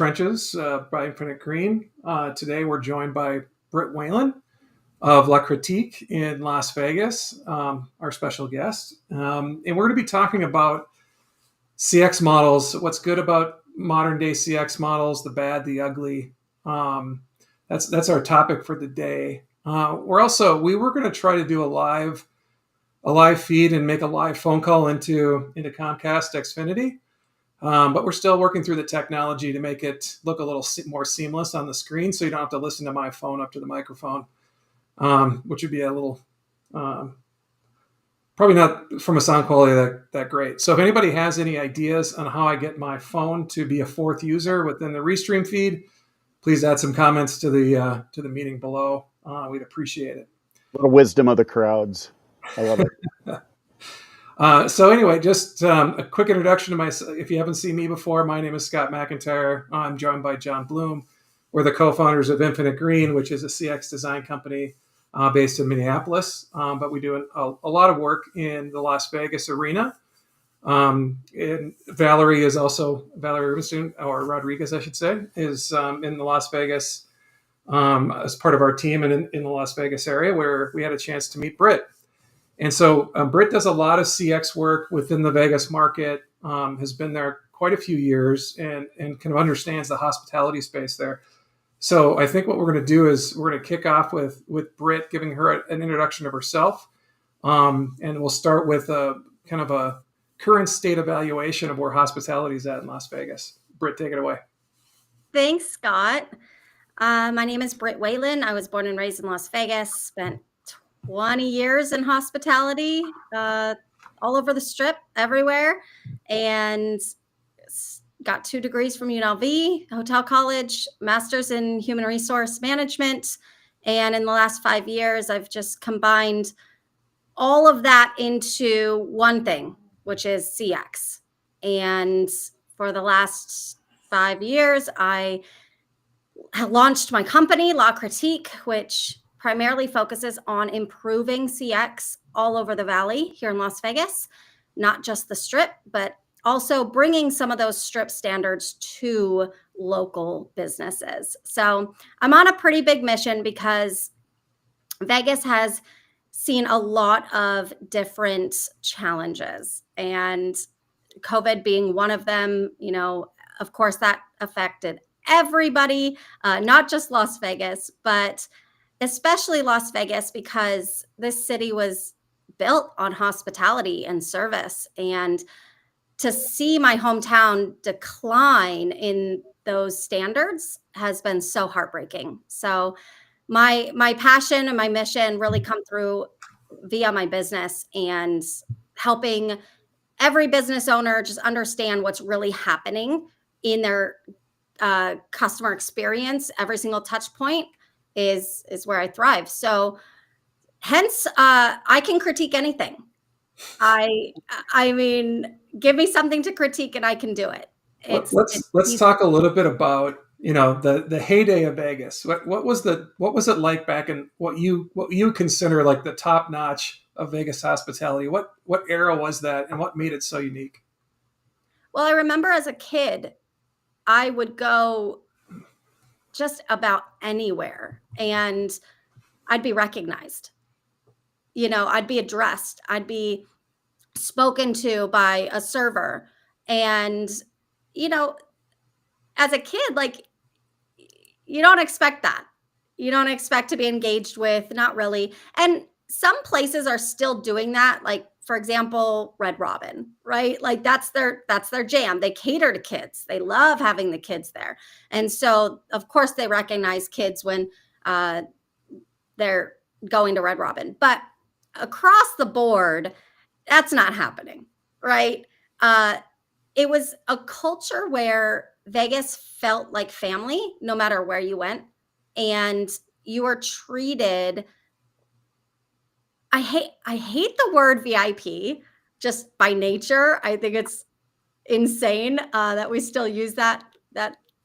Trenches by Infinite Green. Today we're joined by Britt Whalen of La Critique in Las Vegas, our special guest. And we're going to be talking about CX models, what's good about modern day CX models, the bad, the ugly. That's our topic for the day. We were going to try to do a live feed and make a live phone call into Comcast Xfinity. But we're still working through the technology to make it look a little more seamless on the screen, so you don't have to listen to my phone up to the microphone, which would be a little probably not from a sound quality that great. So if anybody has any ideas on how I get my phone to be a fourth user within the Restream feed, please add some comments to the meeting below. We'd appreciate it. A little wisdom of the crowds. I love it. So anyway, just a quick introduction to myself. If you haven't seen me before, my name is Scott McIntyre. I'm joined by John Bloom. We're the co-founders of Infinite Green, which is a CX design company based in Minneapolis. But we do a lot of work in the Las Vegas arena. And Valerie Rubenstein, or Rodriguez, I should say, is in the Las Vegas as part of our team and in the Las Vegas area, where we had a chance to meet Britt. And so Britt does a lot of CX work within the Vegas market, has been there quite a few years and kind of understands the hospitality space there. So I think what we're going to do is we're going to kick off with Britt, giving her an introduction of herself. And we'll start with a kind of a current state evaluation of where hospitality is at in Las Vegas. Britt, take it away. Thanks, Scott. My name is Britt Whalen. I was born and raised in Las Vegas, spent 20 years in hospitality, all over the Strip, everywhere, and got 2 degrees from UNLV, Hotel College, master's in human resource management. And in the last 5 years, I've just combined all of that into one thing, which is CX. And for the last 5 years, I launched my company, La Critique, which primarily focuses on improving CX all over the valley here in Las Vegas, not just the Strip, but also bringing some of those Strip standards to local businesses. So I'm on a pretty big mission because Vegas has seen a lot of different challenges, and COVID being one of them. Of course, that affected everybody, not just Las Vegas, but especially Las Vegas, because this city was built on hospitality and service. And to see my hometown decline in those standards has been so heartbreaking. So my passion and my mission really come through via my business and helping every business owner just understand what's really happening in their customer experience. Every single touch point is where I thrive. So hence, I can critique anything. I mean, give me something to critique and I can do it. Let's talk a little bit about, the heyday of Vegas. What was it like back in what you consider like the top notch of Vegas hospitality? What era was that and what made it so unique? Well, I remember as a kid, I would go just about anywhere and I'd be recognized. I'd be addressed. I'd be spoken to by a server. And, as a kid, like, you don't expect that. You don't expect to be engaged with, not really. And some places are still doing that. Like, for example, Red Robin, right? Like that's their jam. They cater to kids. They love having the kids there. And so of course they recognize kids when they're going to Red Robin, but across the board, that's not happening, right? It was a culture where Vegas felt like family, no matter where you went. And you were treated, I hate the word VIP just by nature. I think it's insane that we still use that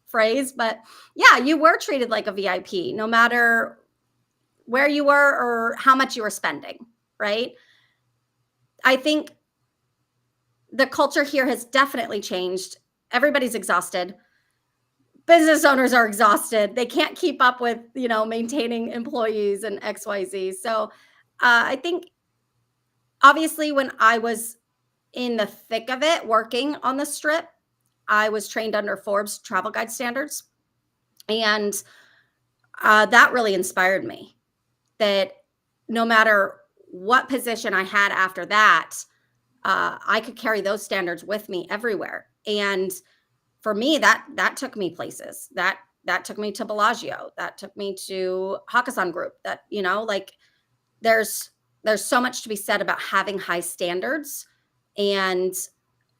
phrase. But yeah, you were treated like a VIP, no matter where you were or how much you were spending, right? I think the culture here has definitely changed. Everybody's exhausted. business owners are exhausted. They can't keep up with, maintaining employees and XYZ. So I think obviously when I was in the thick of it, working on the strip, I was trained under Forbes travel guide standards. And that really inspired me, that no matter what position I had after that, I could carry those standards with me everywhere. And for me, that took me places. That took me to Bellagio. That took me to Hakkasan Group. That, like there's so much to be said about having high standards, and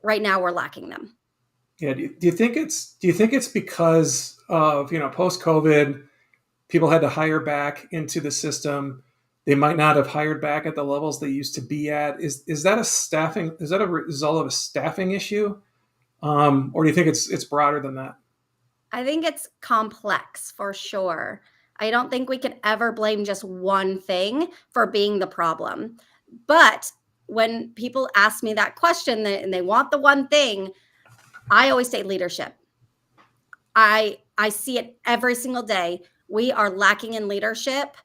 right now we're lacking them. Yeah. Do you think it's because of, post COVID, people had to hire back into the system? They might not have hired back at the levels they used to be at. Is that a result of a staffing issue? Or do you think it's broader than that? I think it's complex for sure. I don't think we can ever blame just one thing for being the problem. But when people ask me that question and they want the one thing, I always say leadership. I see it every single day. We are lacking in leadership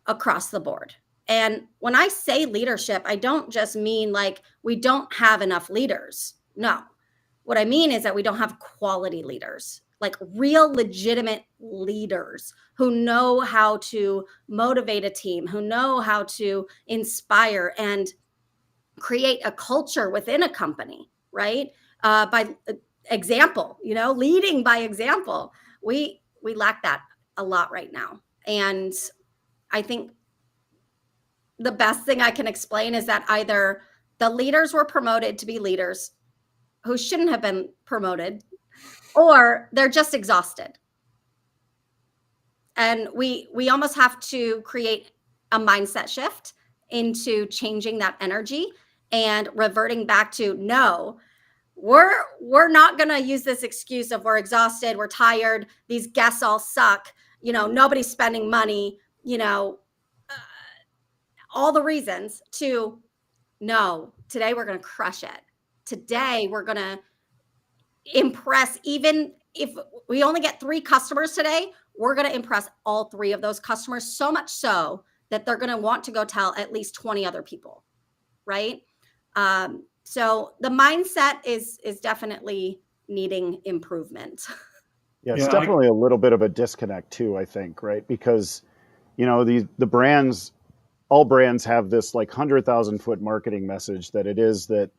across the board. And when I say leadership, I don't just mean like we don't have enough leaders. No. What I mean is that we don't have quality leaders, like real legitimate leaders who know how to motivate a team, who know how to inspire and create a culture within a company, right? By example, leading by example. We lack that a lot right now. And I think the best thing I can explain is that either the leaders were promoted to be leaders who shouldn't have been promoted, or they're just exhausted. And we almost have to create a mindset shift into changing that energy and reverting back to, no, we're not going to use this excuse of we're exhausted, we're tired, these guests all suck, nobody's spending money, all the reasons to, no, today we're going to crush it. Today we're going to impress. Even if we only get 3 customers today, we're going to impress all 3 of those customers, so much so that they're going to want to go tell at least 20 other people, right? So the mindset is definitely needing improvement. Yeah, it's definitely a little bit of a disconnect too, I think, right? Because, the brands, all brands have this like 100,000 foot marketing message that it is that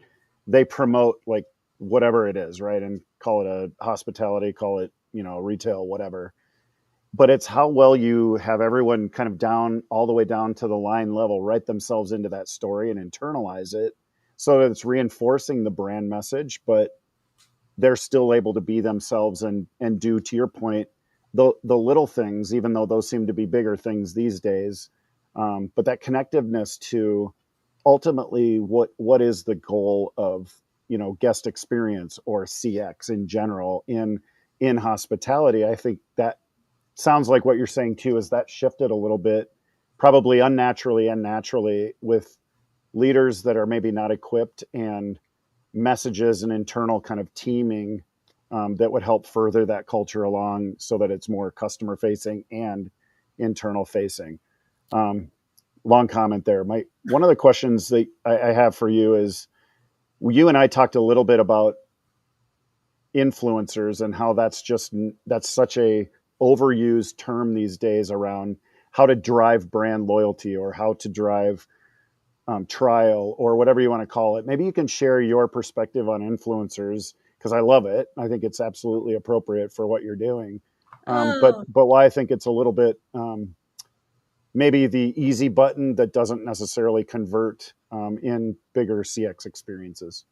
they promote, like whatever it is, right? And call it a hospitality, call it, retail, whatever. But it's how well you have everyone kind of down, all the way down to the line level, write themselves into that story and internalize it so that it's reinforcing the brand message, but they're still able to be themselves and do, to your point, the little things, even though those seem to be bigger things these days. But that connectiveness to ultimately what is the goal of, guest experience or CX in general in hospitality. I think that sounds like what you're saying too, is that shifted a little bit, probably unnaturally and naturally, with leaders that are maybe not equipped, and messages and internal kind of teaming that would help further that culture along so that it's more customer facing and internal facing. Long comment there. One of the questions that I have for you is, you and I talked a little bit about influencers and how that's such a overused term these days around how to drive brand loyalty or how to drive trial or whatever you want to call it. Maybe you can share your perspective on influencers, because I love it. I think it's absolutely appropriate for what you're doing. But why I think it's a little bit maybe the easy button that doesn't necessarily convert in bigger CX experiences.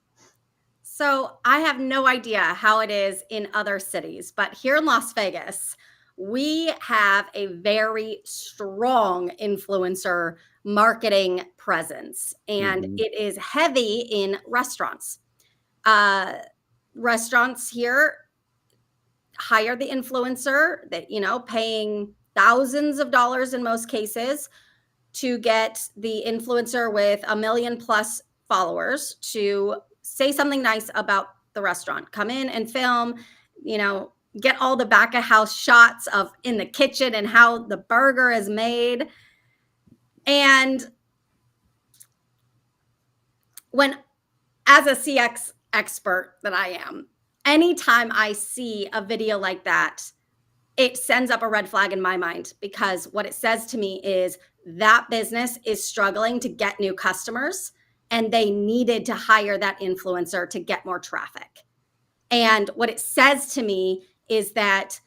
So I have no idea how it is in other cities, but here in Las Vegas, we have a very strong influencer marketing presence, and it is heavy in restaurants. Restaurants here hire the influencer that, paying thousands of dollars in most cases to get the influencer with 1 million plus followers to say something nice about the restaurant, come in and film, get all the back of house shots of in the kitchen and how the burger is made. And when, as a CX expert that I am, anytime I see a video like that, it sends up a red flag in my mind, because what it says to me is that business is struggling to get new customers and they needed to hire that influencer to get more traffic. And what it says to me is that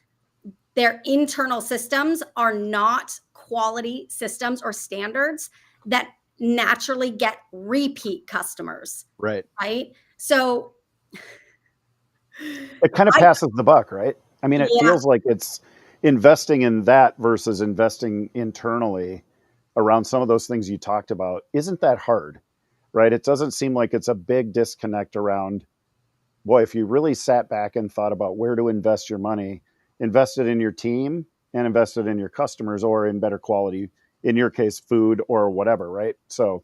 their internal systems are not quality systems or standards that naturally get repeat customers. Right. Right. So it kind of passes the buck, right? I mean, it feels like it's investing in that versus investing internally around some of those things you talked about. Isn't that hard, right? It doesn't seem like it's a big disconnect around, boy, if you really sat back and thought about where to invest your money, invest it in your team and invest it in your customers, or in better quality, in your case, food or whatever, right? So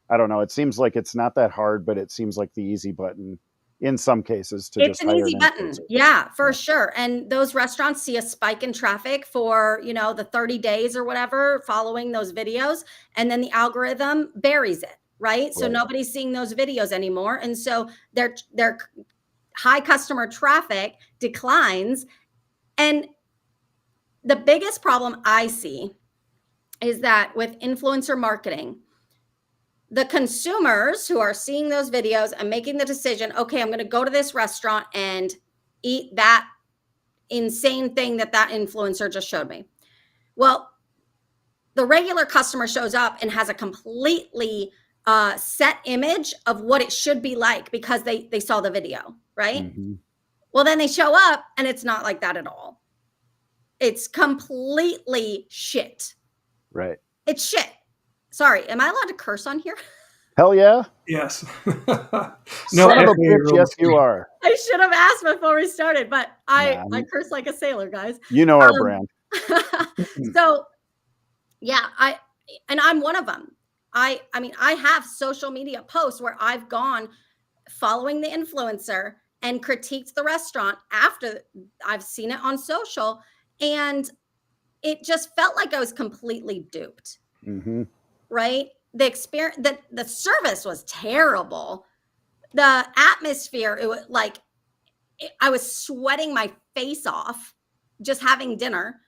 I don't know. It seems like it's not that hard, but it seems like the easy button in some cases to it's just an hire easy an button. influencer. Yeah, for sure. And those restaurants see a spike in traffic for, the 30 days or whatever following those videos. And then the algorithm buries it, right? So nobody's seeing those videos anymore. And so their high customer traffic declines. And the biggest problem I see is that with influencer marketing, the consumers who are seeing those videos and making the decision, okay, I'm going to go to this restaurant and eat that insane thing that influencer just showed me. Well, the regular customer shows up and has a completely set image of what it should be like because they saw the video, right? Mm-hmm. Well, then they show up and it's not like that at all. It's completely shit. Right. It's shit. Sorry, am I allowed to curse on here? Hell yeah. Yes. Son of a bitch, yes, you are. I should have asked before we started, but I curse like a sailor, guys. You know our brand. So, yeah, I'm one of them. I mean, I have social media posts where I've gone following the influencer and critiqued the restaurant after I've seen it on social, and it just felt like I was completely duped. Mm-hmm. Right? The experience, the service was terrible. The atmosphere, it was like I was sweating my face off just having dinner.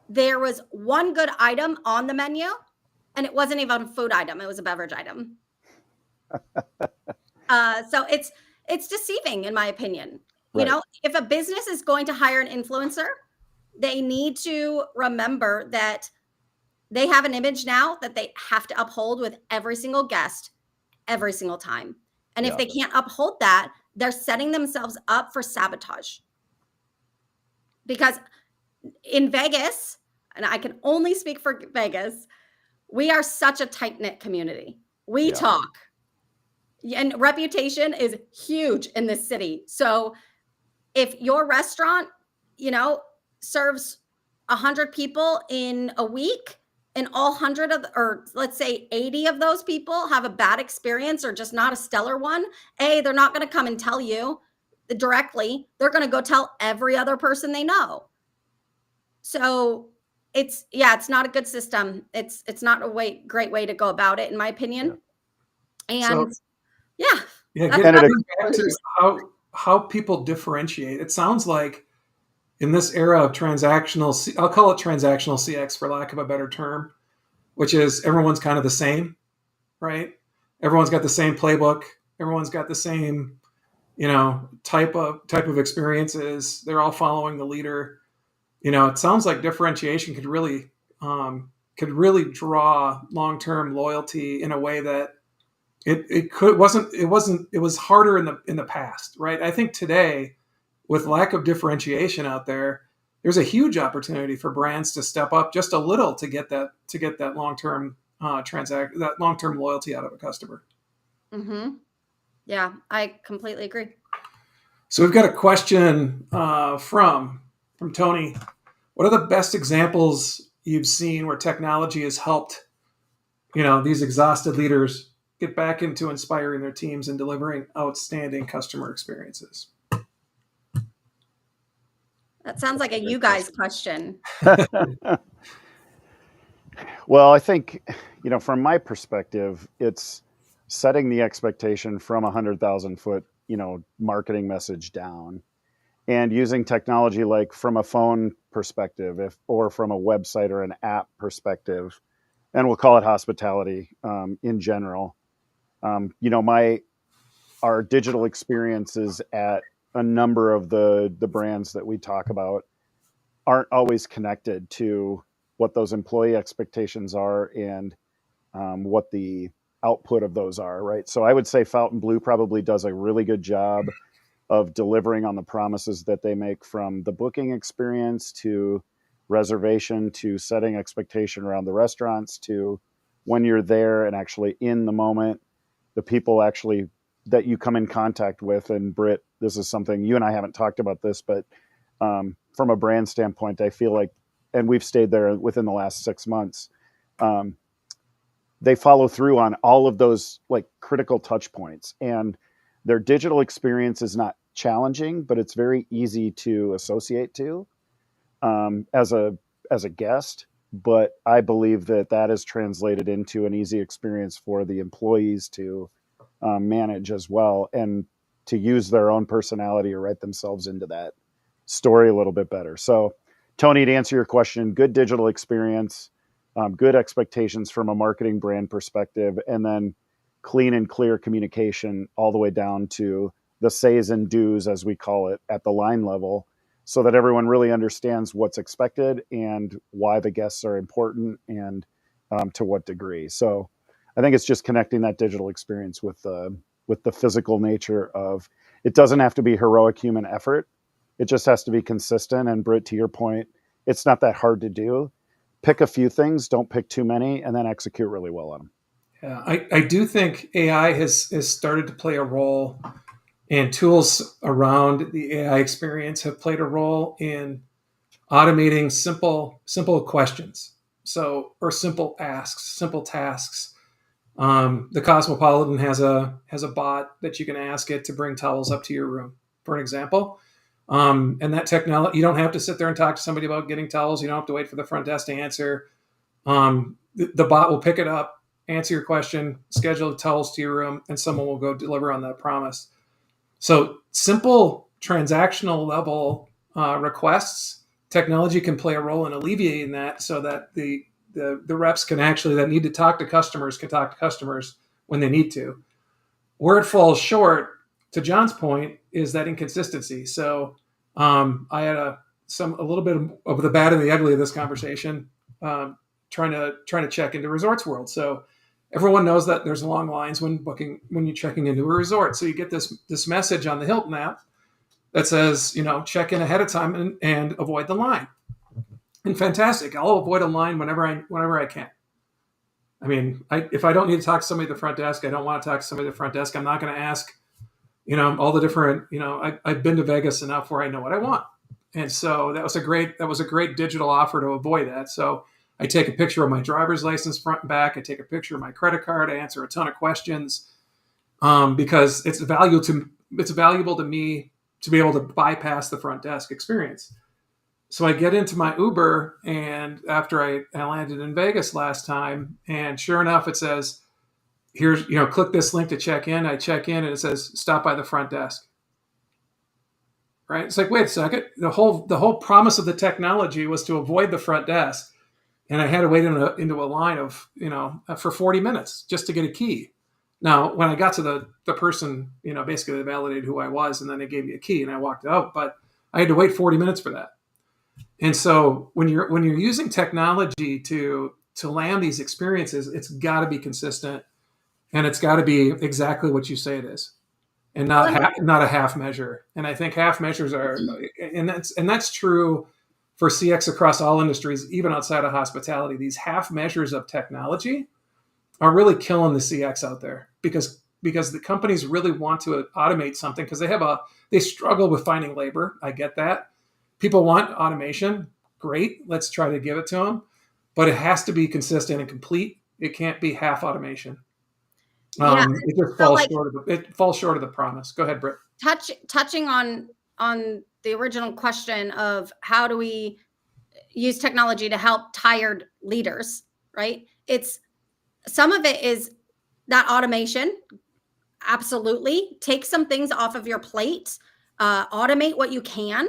There was one good item on the menu, and it wasn't even a food item; it was a beverage item. So it's deceiving, in my opinion. Right. If a business is going to hire an influencer, they need to remember that they have an image now that they have to uphold with every single guest every single time. And if they can't uphold that, they're setting themselves up for sabotage. Because in Vegas, and I can only speak for Vegas, we are such a tight-knit community. We talk. And reputation is huge in this city. So if your restaurant, serves 100 people in a week, and all 100 or let's say 80 of those people have a bad experience or just not a stellar one, they're not going to come and tell you directly. They're going to go tell every other person they know. So it's not a good system. It's not a great way to go about it, in my opinion. And getting back to how people differentiate. It sounds like in this era of transactional, I'll call it transactional CX for lack of a better term, which is everyone's kind of the same, right? Everyone's got the same playbook. Everyone's got the same, type of experiences. They're all following the leader. It sounds like differentiation could really draw long-term loyalty in a way that it was harder in the past, right? I think today, with lack of differentiation out there, there's a huge opportunity for brands to step up just a little to get that long-term that long-term loyalty out of a customer. Mm-hmm. Yeah, I completely agree. So we've got a question from Tony. What are the best examples you've seen where technology has helped, these exhausted leaders get back into inspiring their teams and delivering outstanding customer experiences? That sounds like a you guys question. Well, I think, from my perspective, it's setting the expectation from 100,000 foot, marketing message down, and using technology like from a phone perspective, or from a website or an app perspective, and we'll call it hospitality in general. Our digital experiences at a number of the brands that we talk about aren't always connected to what those employee expectations are, and what the output of those are, right? So I would say Fountain Blue probably does a really good job of delivering on the promises that they make, from the booking experience to reservation to setting expectation around the restaurants to when you're there and actually in the moment, the people actually that you come in contact with. And Britt, this is something you and I haven't talked about this, but from a brand standpoint, I feel like, and we've stayed there within the last 6 months, they follow through on all of those like critical touch points, and their digital experience is not challenging, but it's very easy to associate to as a guest. But I believe that is translated into an easy experience for the employees to manage as well, and to use their own personality or write themselves into that story a little bit better. So, Tony, to answer your question, good digital experience, good expectations from a marketing brand perspective, and then clean and clear communication all the way down to the says and do's, as we call it, at the line level, so that everyone really understands what's expected and why the guests are important, and to what degree. So I think it's just connecting that digital experience with the physical nature of, it doesn't have to be heroic human effort. It just has to be consistent. And Britt, to your point, it's not that hard to do. Pick a few things, don't pick too many, and then execute really well on them. Yeah, I do think AI has started to play a role, and tools around the AI experience have played a role in automating simple questions. So, or simple asks, simple tasks. The Cosmopolitan has a bot that you can ask it to bring towels up to your room, for an example. And that technology, you don't have to sit there and talk to somebody about getting towels. You don't have to wait for the front desk to answer. The bot will pick it up, answer your question, schedule the towels to your room, and someone will go deliver on that promise. So simple transactional level requests, technology can play a role in alleviating that, so that the reps can actually, that need to talk to customers, can talk to customers when they need to. Where it falls short, to John's point, is that inconsistency. So I had a little bit of the bad and the ugly of this conversation, trying to check into Resorts World. So everyone knows that there's long lines when you're checking into a resort. So you get this message on the Hilton app that says, check in ahead of time and avoid the line. And fantastic, I'll avoid a line whenever I can. I mean, if I don't need to talk to somebody at the front desk, I don't want to talk to somebody at the front desk. I'm not going to ask, all the different, I've been to Vegas enough where I know what I want. And so that was a great digital offer to avoid that. So I take a picture of my driver's license front and back. I take a picture of my credit card. I answer a ton of questions because it's valuable to me to be able to bypass the front desk experience. So I get into my Uber, and after I landed in Vegas last time, and sure enough, it says, here's, click this link to check in. I check in, and it says, stop by the front desk. Right? It's like, wait a second. The whole promise of the technology was to avoid the front desk, and I had to wait into a line of, for 40 minutes just to get a key. Now, when I got to the person, basically they validated who I was, and then they gave me a key, and I walked out. But I had to wait 40 minutes for that. And so when you're using technology to land these experiences, it's got to be consistent, and it's got to be exactly what you say it is, and not a half measure. And I think half measures are, and that's true for CX across all industries, even outside of hospitality. These half measures of technology are really killing the CX out there, because the companies really want to automate something because they struggle with finding labor. I get that. People want automation. Great. Let's try to give it to them. But it has to be consistent and complete. It can't be half automation. It just falls short of the promise. Go ahead, Britt. Touching on on the original question of how do we use technology to help tired leaders, right? It's some of it is that automation. Absolutely. Take some things off of your plate, automate what you can,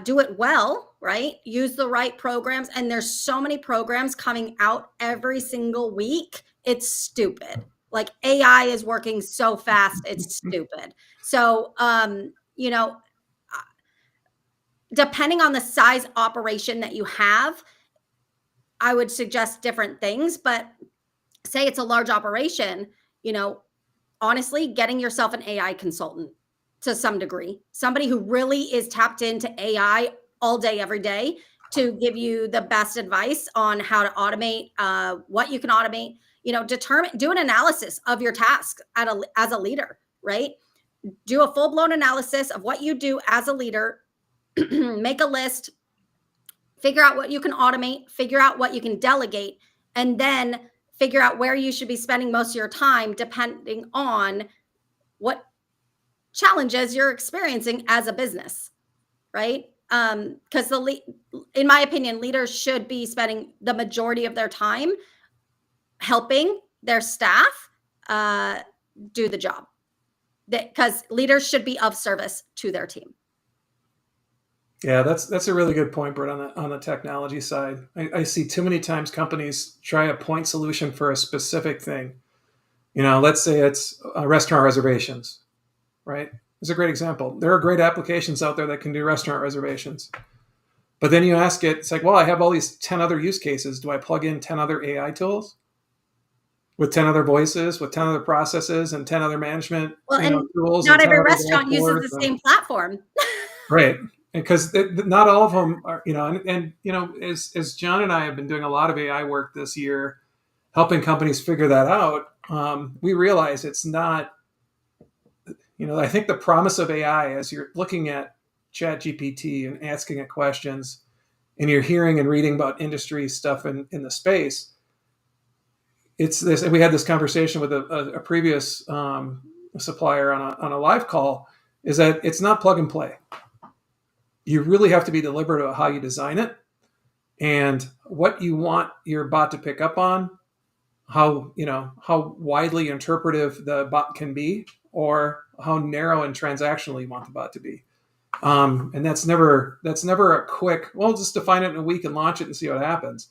do it well, right? Use the right programs. And there's so many programs coming out every single week. It's stupid. Like AI is working so fast, it's stupid. So, depending on the size operation that you have, I would suggest different things. But say it's a large operation, honestly, getting yourself an AI consultant to some degree, somebody who really is tapped into AI all day, every day to give you the best advice on how to automate, what you can automate, do an analysis of your task as a leader, right? Do a full blown analysis of what you do as a leader, make a list, figure out what you can automate, figure out what you can delegate, and then figure out where you should be spending most of your time depending on what challenges you're experiencing as a business, right? Because in my opinion, leaders should be spending the majority of their time helping their staff do the job. Because leaders should be of service to their team. Yeah, that's a really good point, Britt, on the technology side. I see too many times companies try a point solution for a specific thing. Let's say it's restaurant reservations, right? It's a great example. There are great applications out there that can do restaurant reservations. But then you ask it, it's like, well, I have all these 10 other use cases. Do I plug in 10 other AI tools with 10 other voices, with 10 other processes, and 10 other management tools? Not every restaurant uses the same platform. Right. Because not all of them are, as John and I have been doing a lot of AI work this year, helping companies figure that out, we realize it's not, I think the promise of AI, as you're looking at ChatGPT and asking it questions, and you're hearing and reading about industry stuff in the space, it's this. And we had this conversation with a previous supplier on a live call, is that it's not plug and play. You really have to be deliberate about how you design it and what you want your bot to pick up on, how widely interpretive the bot can be, or how narrow and transactional you want the bot to be. And that's never a quick, well, just define it in a week and launch it and see what happens.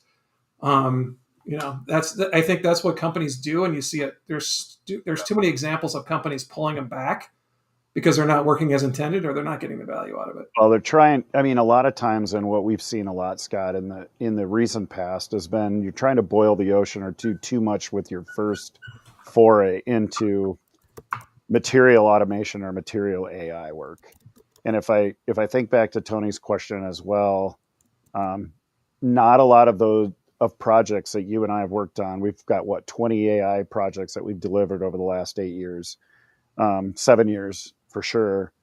I think that's what companies do. And you see it, there's too many examples of companies pulling them back because they're not working as intended or they're not getting the value out of it. Well, they're trying. I mean, a lot of times, and what we've seen a lot, Scott, in the recent past has been you're trying to boil the ocean or do too much with your first foray into material automation or material AI work. And if I think back to Tony's question as well, not a lot of those of projects that you and I have worked on. We've got 20 AI projects that we've delivered over the last 8 years, 7 years. For sure,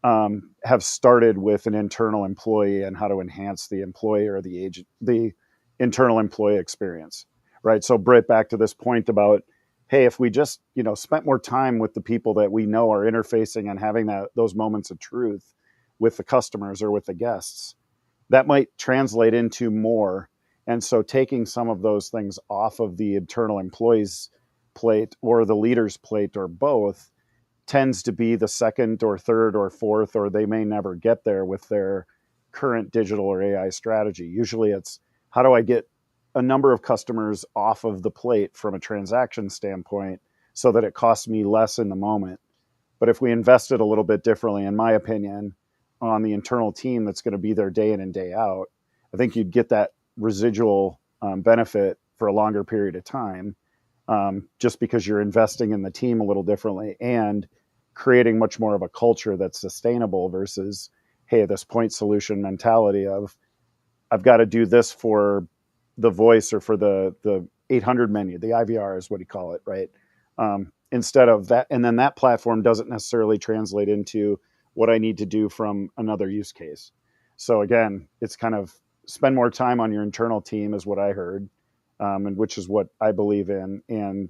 have started with an internal employee and how to enhance the employee or the internal employee experience, right? So, Britt, back to this point about, hey, if we just spent more time with the people that we know are interfacing and having those moments of truth with the customers or with the guests, that might translate into more. And so, taking some of those things off of the internal employee's plate or the leader's plate or both tends to be the second or third or fourth, or they may never get there with their current digital or AI strategy. Usually it's, how do I get a number of customers off of the plate from a transaction standpoint so that it costs me less in the moment? But if we invested a little bit differently, in my opinion, on the internal team that's going to be there day in and day out, I think you'd get that residual benefit for a longer period of time, just because you're investing in the team a little differently and creating much more of a culture that's sustainable versus, hey, this point solution mentality of, I've got to do this for the voice or for the 800 menu, the IVR is what you call it, right? Instead of that, and then that platform doesn't necessarily translate into what I need to do from another use case. So again, it's kind of spend more time on your internal team is what I heard, and which is what I believe in, and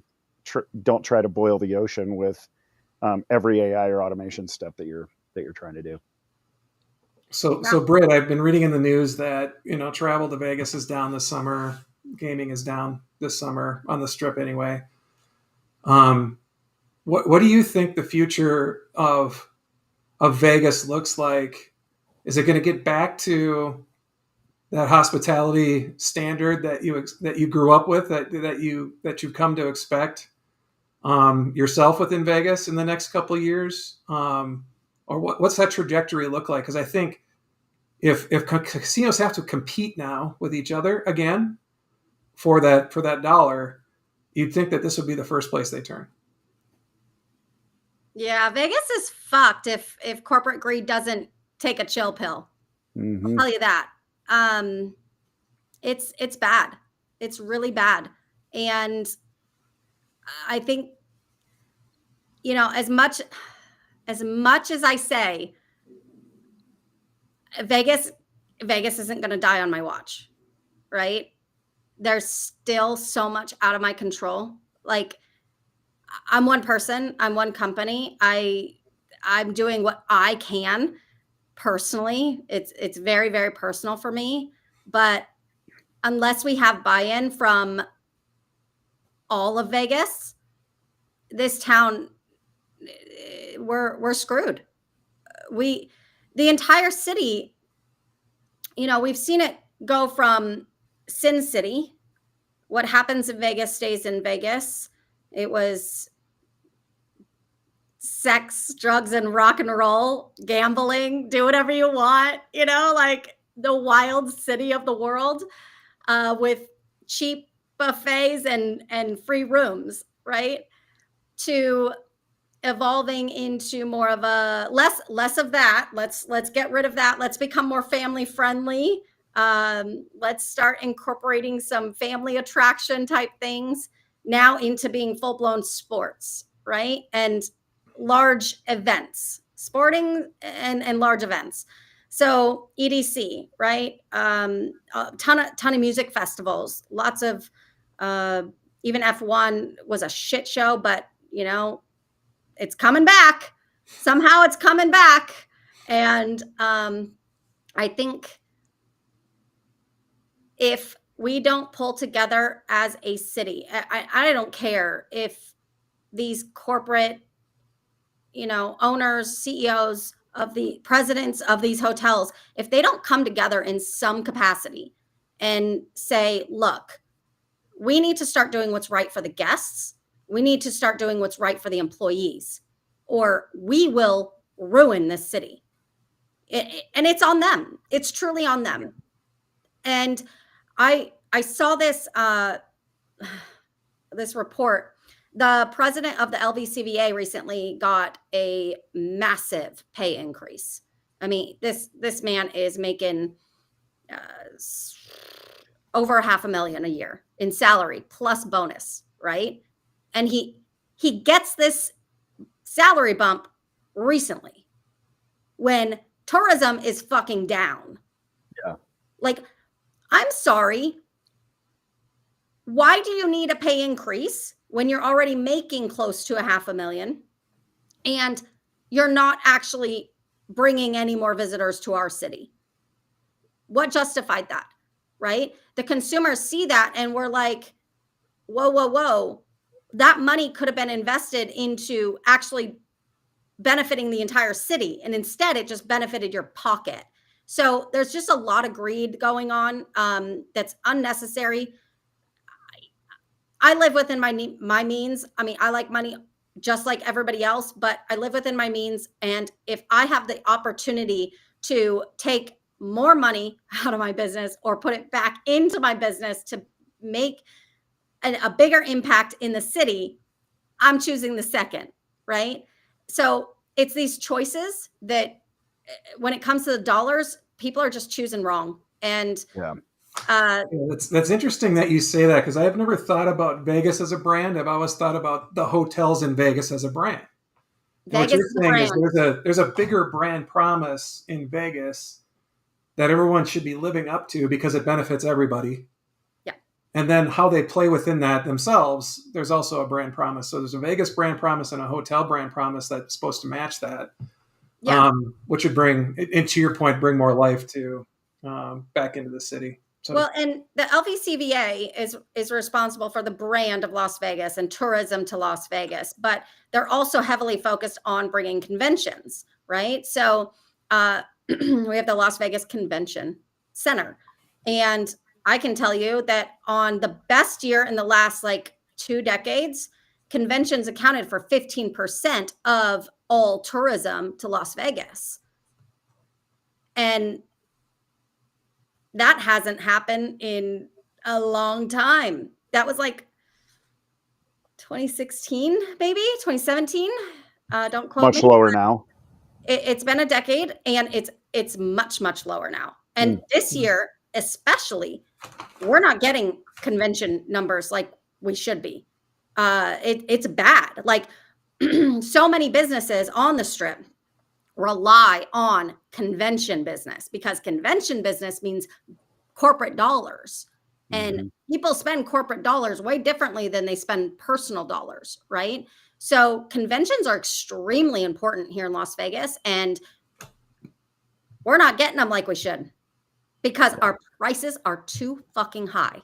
don't try to boil the ocean with every AI or automation step that you're trying to do. So Britt, I've been reading in the news that, travel to Vegas is down this summer. Gaming is down this summer on the Strip anyway. What do you think the future of Vegas looks like? Is it going to get back to that hospitality standard that you grew up with, that you've come to expect yourself within Vegas in the next couple of years, or what's that trajectory look like? Because I think if casinos have to compete now with each other again for that dollar, you'd think that this would be the first place they turn. Yeah, Vegas is fucked if corporate greed doesn't take a chill pill. Mm-hmm. I'll tell you that. It's bad. It's really bad. And I think, as much as I say, Vegas isn't going to die on my watch, right? There's still so much out of my control. Like, I'm one person, I'm one company. I'm doing what I can personally. It's very, very personal for me. But unless we have buy-in from all of Vegas, this town, we're screwed. The entire city, we've seen it go from Sin City. What happens in Vegas stays in Vegas. It was sex, drugs, and rock and roll, gambling, do whatever you want, like the wild city of the world, with cheap buffets and free rooms, right? To evolving into more of a less of that. Let's get rid of that. Let's become more family friendly. Let's start incorporating some family attraction type things now into being full-blown sports, right? And large events, sporting and large events. So EDC, right? A ton of music festivals, lots of, even F1 was a shit show, but it's coming back. Somehow it's coming back. And I think if we don't pull together as a city, I don't care if these corporate, owners, CEOs of the presidents of these hotels, if they don't come together in some capacity and say, look, we need to start doing what's right for the guests. We need to start doing what's right for the employees, or we will ruin this city. And it's on them. It's truly on them. And I saw this this report. The president of the LVCVA recently got a massive pay increase. I mean, this man is making over $500,000 a year in salary plus bonus, right? And he gets this salary bump recently when tourism is fucking down. Yeah. Like, I'm sorry. Why do you need a pay increase when you're already making close to $500,000 and you're not actually bringing any more visitors to our city? What justified that, right? The consumers see that and we're like, whoa. That money could have been invested into actually benefiting the entire city. And instead, it just benefited your pocket. So there's just a lot of greed going on that's unnecessary. I live within my means. I mean, I like money just like everybody else, but I live within my means. And if I have the opportunity to take more money out of my business or put it back into my business to make a bigger impact in the city, I'm choosing the second, right? So it's these choices that when it comes to the dollars, people are just choosing wrong. And that's interesting that you say that, because I've never thought about Vegas as a brand. I've always thought about the hotels in Vegas as a brand. Vegas, what you're saying is there's a bigger brand promise in Vegas that everyone should be living up to because it benefits everybody. Yeah. And then how they play within that themselves, there's also a brand promise. So there's a Vegas brand promise and a hotel brand promise that's supposed to match that. Yeah. which would bring, and to your point, bring more life to back into the city. So Well, and the LVCVA is responsible for the brand of Las Vegas and tourism to Las Vegas, but they're also heavily focused on bringing conventions, right? So we have the Las Vegas Convention Center, and I can tell you that on the best year in the last like 2 decades, conventions accounted for 15% of all tourism to Las Vegas, and that hasn't happened in a long time. That was like 2016, maybe 2017. Don't quote Much me. lower now. It's been a decade, and it's much lower now. And this year, especially, we're not getting convention numbers like we should be. It's bad. Like so many businesses on the strip rely on convention business because convention business means corporate dollars. And people spend corporate dollars way differently than they spend personal dollars, right? So conventions are extremely important here in Las Vegas, and we're not getting them like we should because our prices are too fucking high.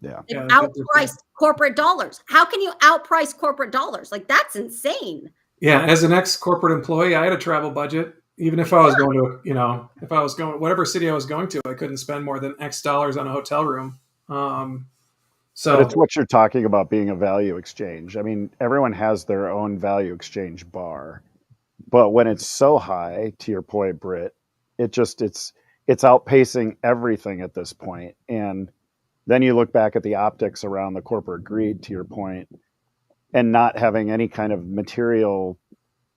Yeah. They've Yeah, outpriced corporate dollars. How can you outprice corporate dollars? Like that's insane. yeah, as an ex-corporate employee, I had a travel budget. Even if I was going to, if I was going whatever city I was going to, I couldn't spend more than X dollars on a hotel room. But it's what you're talking about being a value exchange. I mean, everyone has their own value exchange bar, but when it's so high, to your point, Britt, it's outpacing everything at this point. And then you look back at the optics around the corporate greed, to your point, and not having any kind of material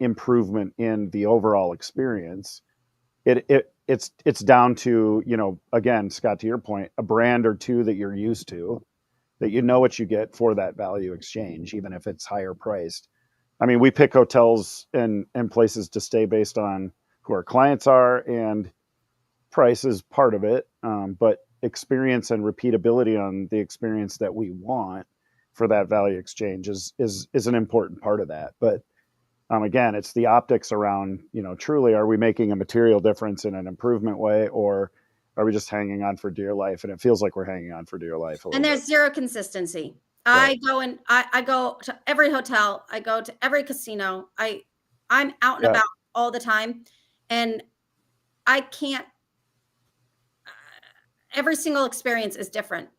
improvement in the overall experience. It's down to, again, Scott, to your point, a brand or two that you're used to, that you know what you get for that value exchange, even if it's higher priced. I mean, we pick hotels and places to stay based on who our clients are, and price is part of it. But experience and repeatability on the experience that we want for that value exchange is an important part of that. But again, it's the optics around, truly, are we making a material difference in an improvement way, or are we just hanging on for dear life? And it feels like we're hanging on for dear life. And there's zero consistency. Right. I go to every hotel. I go to every casino. I'm out and about all the time, and I can't. Every single experience is different.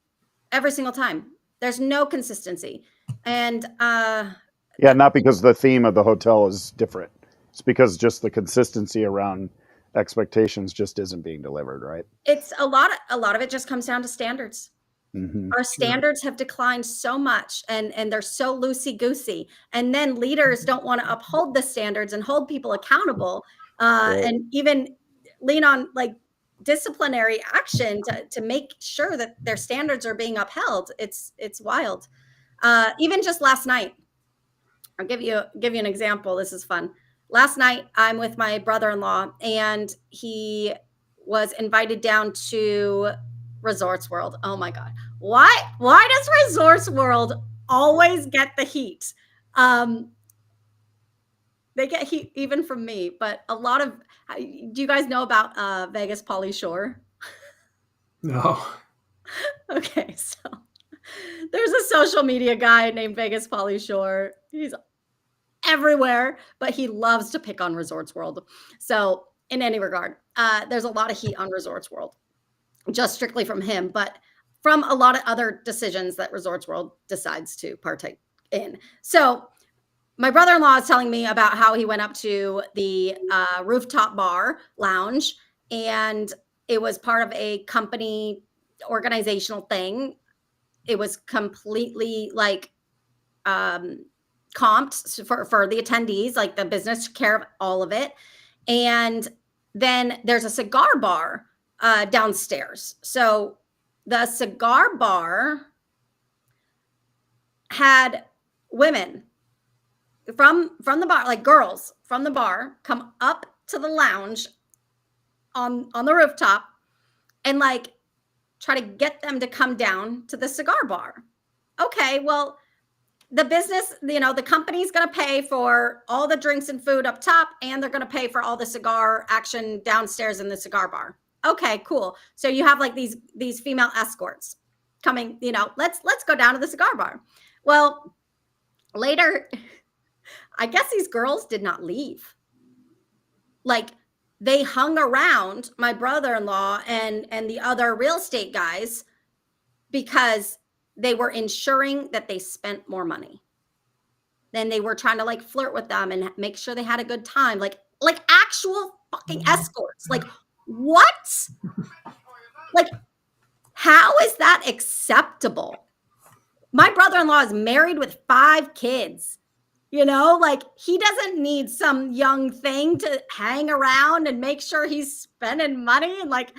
Every single time, there's no consistency, and not because the theme of the hotel is different. It's because just the consistency around expectations just isn't being delivered, right? It's a lot of it just comes down to standards. Our standards have declined so much, and they're so loosey-goosey. And then leaders don't want to uphold the standards and hold people accountable, and even lean on like disciplinary action to make sure that their standards are being upheld. It's wild. Even just last night, I'll give you an example. This is fun. Last night, I'm with my brother-in-law, and he was invited down to Resorts World. Oh my God. Why does Resorts World always get the heat? They get heat even from me, but a lot of, do you guys know about Vegas Pauly Shore? no. Okay, so there's a social media guy named Vegas Pauly Shore. He's everywhere, but he loves to pick on Resorts World. So in any regard, there's a lot of heat on Resorts World, just strictly from him, but from a lot of other decisions that Resorts World decides to partake in. So my brother-in-law is telling me about how he went up to the rooftop bar lounge, and it was part of a company organizational thing. It was completely like comped for the attendees, like the business took care of all of it. And then there's a cigar bar downstairs. So the cigar bar had women from the bar, like girls from the bar, come up to the lounge on the rooftop and like try to get them to come down to the cigar bar. Okay, well, the business, the company's going to pay for all the drinks and food up top, and they're going to pay for all the cigar action downstairs in the cigar bar. Okay, cool. So you have like these female escorts coming, let's go down to the cigar bar. Well, later, I guess these girls did not leave. Like, they hung around my brother-in-law and the other real estate guys because they were ensuring that they spent more money. Then they were trying to like flirt with them and make sure they had a good time. Like actual fucking escorts. Like, what? Like, how is that acceptable? My brother-in-law is married with 5 kids. Like, he doesn't need some young thing to hang around and make sure he's spending money. And like,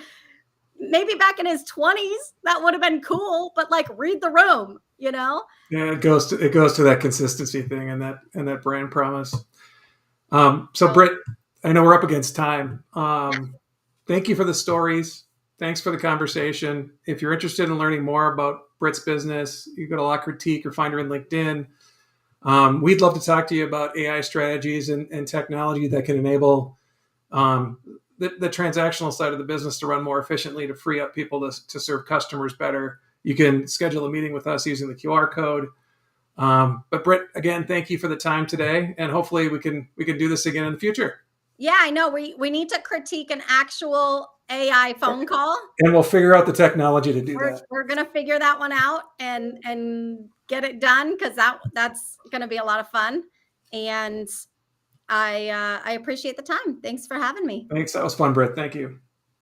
maybe back in his 20s, that would have been cool, but like, read the room, Yeah, it goes to that consistency thing and that brand promise. So Britt, I know we're up against time. Thank you for the stories. Thanks for the conversation. If you're interested in learning more about Britt's business, you go to La Critique or find her in LinkedIn. We'd love to talk to you about AI strategies and technology that can enable the transactional side of the business to run more efficiently, to free up people to serve customers better. You can schedule a meeting with us using the QR code. But Britt, again, thank you for the time today, and hopefully we can do this again in the future. Yeah, I know. We need to critique an actual AI phone call, and we'll figure out the technology to do that. We're gonna figure that one out and get it done, because that's gonna be a lot of fun. And I appreciate the time. Thanks for having me. Thanks. That was fun, Britt. Thank you.